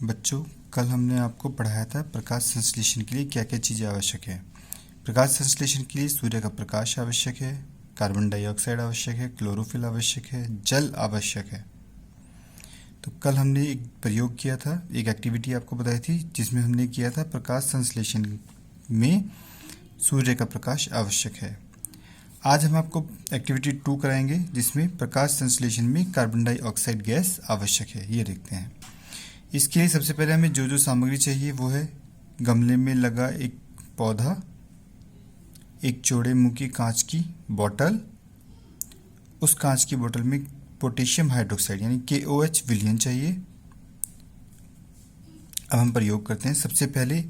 बच्चों, कल हमने आपको पढ़ाया था प्रकाश संश्लेषण के लिए क्या क्या चीज़ें आवश्यक है। प्रकाश संश्लेषण के लिए सूर्य का प्रकाश आवश्यक है, कार्बन डाइऑक्साइड आवश्यक है, क्लोरोफिल आवश्यक है, जल आवश्यक है। तो कल हमने एक प्रयोग किया था, एक एक्टिविटी आपको बताई थी जिसमें हमने किया था प्रकाश संश्लेषण में सूर्य का प्रकाश आवश्यक है। आज हम आपको एक्टिविटी 2 कराएंगे जिसमें प्रकाश संश्लेषण में कार्बन डाइऑक्साइड गैस आवश्यक है। ये देखते हैं। इसके लिए सबसे पहले हमें जो सामग्री चाहिए वो है गमले में लगा एक पौधा, एक चौड़े मुंह की कांच की बोतल, उस कांच की बोतल में पोटेशियम हाइड्रोक्साइड यानी KOH विलयन चाहिए। अब हम प्रयोग करते हैं। सबसे पहले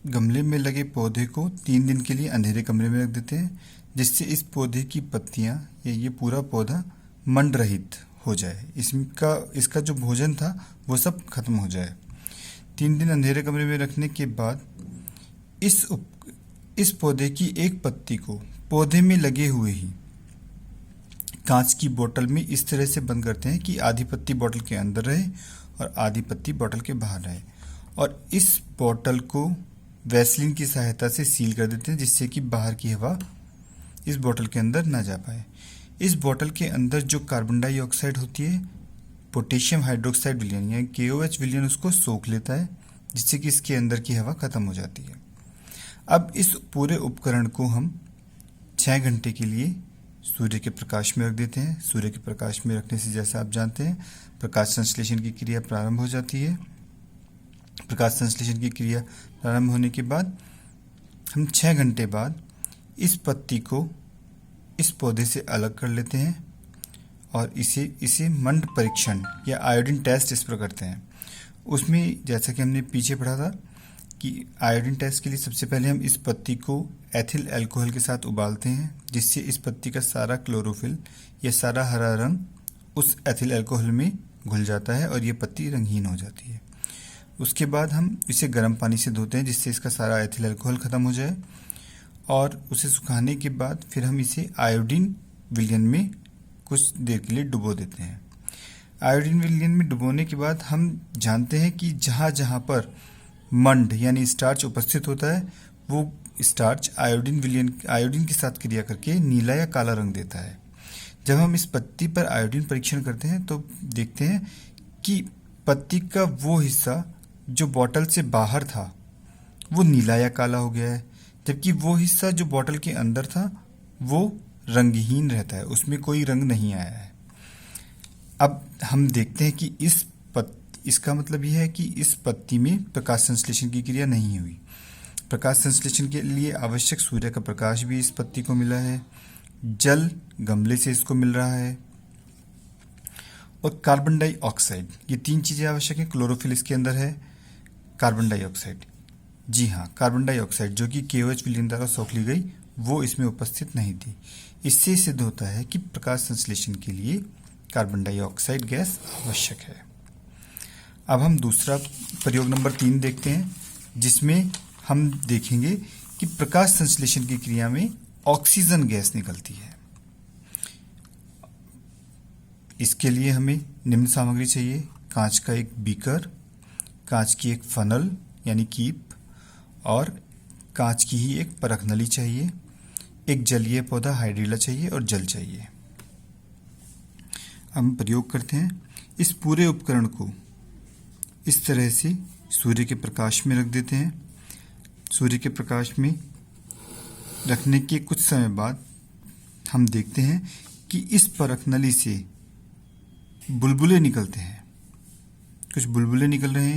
गमले में लगे पौधे को 3 दिन के लिए अंधेरे कमरे में रख देते हैं, जिससे इस पौधे की पत्तियां या ये पूरा पौधा मंड रहित हो जाए। इसका जो भोजन था वो सब खत्म हो जाए। 3 दिन अंधेरे कमरे में रखने के बाद इस पौधे की एक पत्ती को पौधे में लगे हुए ही कांच की बोतल में इस तरह से बंद करते हैं कि आधी पत्ती बोतल के अंदर रहे और आधी पत्ती बोतल के बाहर रहे, और इस बोतल को वैसलीन की सहायता से सील कर देते हैं जिससे कि बाहर की हवा इस बोतल के अंदर ना जा पाए। इस बोतल के अंदर जो कार्बन डाइऑक्साइड होती है, पोटेशियम हाइड्रोक्साइड विलयन यानी KOH विलयन उसको सोख लेता है, जिससे कि इसके अंदर की हवा खत्म हो जाती है। अब इस पूरे उपकरण को हम 6 घंटे के लिए सूर्य के प्रकाश में रख देते हैं। सूर्य के प्रकाश में रखने से, जैसा आप जानते हैं, प्रकाश संश्लेषण की क्रिया प्रारंभ हो जाती है। प्रकाश संश्लेषण की क्रिया प्रारंभ होने के बाद हम 6 घंटे बाद इस पत्ती को इस पौधे से अलग कर लेते हैं और इसे मंड परीक्षण या आयोडीन टेस्ट इस पर करते हैं। उसमें जैसा कि हमने पीछे पढ़ा था कि आयोडीन टेस्ट के लिए सबसे पहले हम इस पत्ती को एथिल अल्कोहल के साथ उबालते हैं, जिससे इस पत्ती का सारा क्लोरोफिल या सारा हरा रंग उस एथिल अल्कोहल में घुल जाता है और ये पत्ती रंगहीन हो जाती है। उसके बाद हम इसे गर्म पानी से धोते हैं जिससे इसका सारा एथिल अल्कोहल ख़त्म हो जाए, और उसे सुखाने के बाद फिर हम इसे आयोडीन विलयन में कुछ देर के लिए डुबो देते हैं। आयोडीन विलयन में डुबोने के बाद हम जानते हैं कि जहाँ जहाँ पर मंड यानी स्टार्च उपस्थित होता है वो स्टार्च आयोडीन के साथ क्रिया करके नीला या काला रंग देता है। जब हम इस पत्ती पर आयोडीन परीक्षण करते हैं तो देखते हैं कि पत्ती का वो हिस्सा जो बोतल से बाहर था वो नीला या काला हो गया है, जबकि वो हिस्सा जो बोतल के अंदर था वो रंगहीन रहता है, उसमें कोई रंग नहीं आया है। अब हम देखते हैं कि इसका मतलब यह है कि इस पत्ती में प्रकाश संश्लेषण की क्रिया नहीं हुई। प्रकाश संश्लेषण के लिए आवश्यक सूर्य का प्रकाश भी इस पत्ती को मिला है, जल गमले से इसको मिल रहा है, और कार्बन डाइऑक्साइड, ये 3 चीज़ें आवश्यक हैं। क्लोरोफिल इसके अंदर है, कार्बन डाइऑक्साइड, जी हाँ, कार्बन डाइऑक्साइड जो कि KOH विलयन द्वारा सोख ली गई वो इसमें उपस्थित नहीं थी। इससे सिद्ध होता है कि प्रकाश संश्लेषण के लिए कार्बन डाइऑक्साइड गैस आवश्यक है। अब हम दूसरा प्रयोग नंबर 3 देखते हैं, जिसमें हम देखेंगे कि प्रकाश संश्लेषण की क्रिया में ऑक्सीजन गैस निकलती है। इसके लिए हमें निम्न सामग्री चाहिए: कांच का एक बीकर, कांच की एक फनल यानी कीप, और कांच की ही एक परख नली चाहिए, एक जलीय पौधा हाइड्रिला चाहिए और जल चाहिए। हम प्रयोग करते हैं। इस पूरे उपकरण को इस तरह से सूर्य के प्रकाश में रख देते हैं। सूर्य के प्रकाश में रखने के कुछ समय बाद हम देखते हैं कि इस परख नली से बुलबुले निकलते हैं। कुछ बुलबुले निकल रहे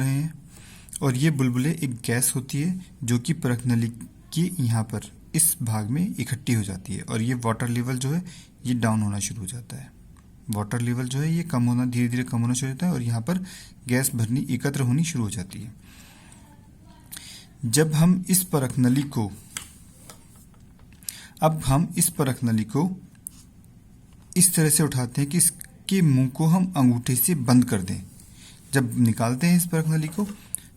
हैं और ये बुलबुले एक गैस होती है जो कि परख नली के यहाँ पर इस भाग में इकट्ठी हो जाती है, और ये वाटर लेवल जो है ये डाउन होना शुरू हो जाता है। वाटर लेवल जो है ये धीरे धीरे कम होना शुरू होता है और यहाँ पर गैस भरनी एकत्र होनी शुरू हो जाती है। जब हम इस परख नली को इस तरह से उठाते हैं कि इसके मुंह को हम अंगूठे से बंद कर दें। जब निकालते हैं इस परख नली को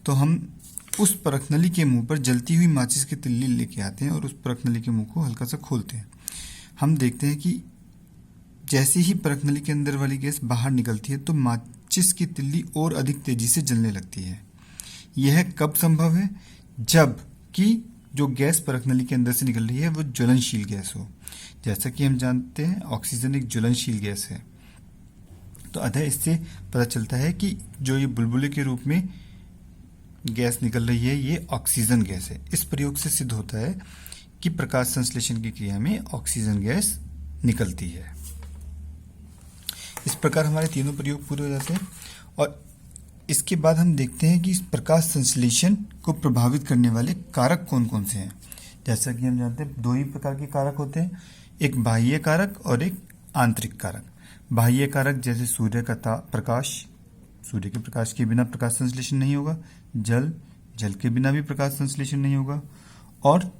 तो हम उस परख नली के मुंह पर जलती हुई माचिस की तिल्ली लेके आते हैं और उस परख नली के मुंह को हल्का सा खोलते हैं। हम देखते हैं कि जैसे ही परखनली के अंदर वाली गैस बाहर निकलती है तो माचिस की तिल्ली और अधिक तेजी से जलने लगती है। यह कब संभव है? जब कि जो गैस परखनली के अंदर से निकल रही है वो ज्वलनशील गैस हो। जैसा कि हम जानते हैं ऑक्सीजन एक ज्वलनशील गैस है, तो अतः इससे पता चलता है कि जो ये बुलबुले के रूप में गैस निकल रही है ये ऑक्सीजन गैस है। इस प्रयोग से सिद्ध होता है कि प्रकाश संश्लेषण की क्रिया में ऑक्सीजन गैस निकलती है। इस प्रकार हमारे तीनों प्रयोग पूरे हो जाते हैं और इसके बाद हम देखते हैं कि इस प्रकाश संश्लेषण को प्रभावित करने वाले कारक कौन कौन से हैं। जैसा कि हम जानते हैं दो ही प्रकार के कारक होते हैं, एक बाह्य कारक और एक आंतरिक कारक। बाह्य कारक जैसे सूर्य का प्रकाश, सूर्य के प्रकाश के बिना प्रकाश संश्लेषण नहीं होगा, जल के बिना भी प्रकाश संश्लेषण नहीं होगा, और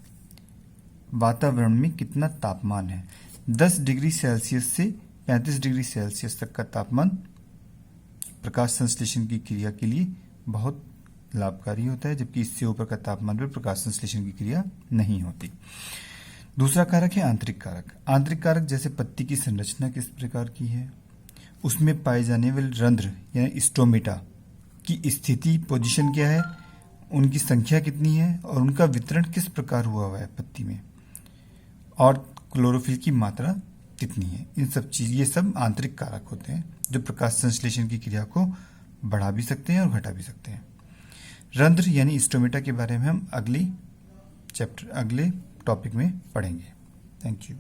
वातावरण में कितना तापमान है। 10 डिग्री सेल्सियस से 35 डिग्री सेल्सियस तक का तापमान प्रकाश संश्लेषण की क्रिया के लिए बहुत लाभकारी होता है, जबकि इससे ऊपर का तापमान पर प्रकाश संश्लेषण की क्रिया नहीं होती। दूसरा कारक है आंतरिक कारक। आंतरिक कारक जैसे पत्ती की संरचना किस प्रकार की है, उसमें पाए जाने वाले रंध्र यानी स्टोमेटा की स्थिति, पोजीशन क्या है, उनकी संख्या कितनी है और उनका वितरण किस प्रकार हुआ है पत्ती में, और क्लोरोफिल की मात्रा कितनी है। इन सब चीज, ये सब आंतरिक कारक होते हैं जो प्रकाश संश्लेषण की क्रिया को बढ़ा भी सकते हैं और घटा भी सकते हैं। रंध्र यानी स्टोमेटा के बारे में हम अगले टॉपिक में पढ़ेंगे। Thank you.